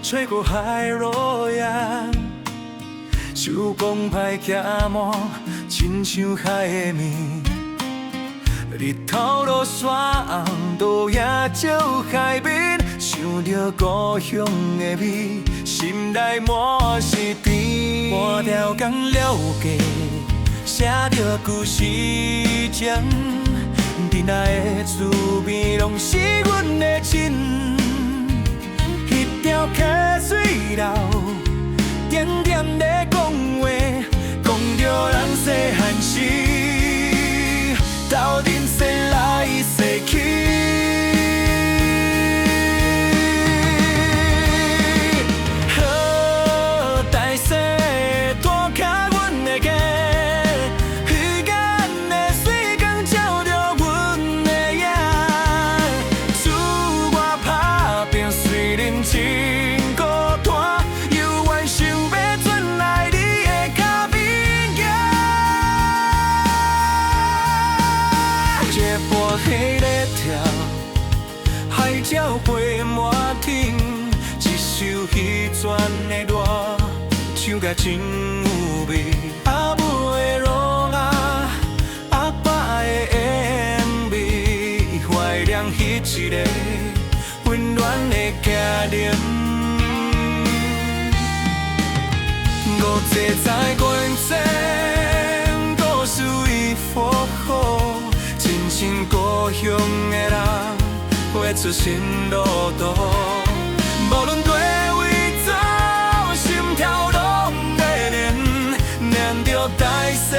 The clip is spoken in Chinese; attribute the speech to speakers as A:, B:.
A: 吹过海路夜，手讲歹行满，亲像海的面。日头落山红，倒影照海面，想着故乡的美，心内满是甜。半条江了解，写着故事情，珍爱的滋味拢是阮的亲。迄条溪水流，点点在讲话，讲着人细汉时，斗阵踅来踅去。好大细拖脚阮的家，彼岸的水光照着阮的影。厝外打拼，虽然真孤单，犹原想要转来你的脚边行。一波黑在跳，海鸟飞满天，一首彼转的歌，唱甲真有味。阿母的卤鸭，阿爸的烟味，怀念彼一个温暖的家庭。五节在关前，故事已复古，亲像故乡的人，画出新路途。无论地位走，心跳拢在练，念着大细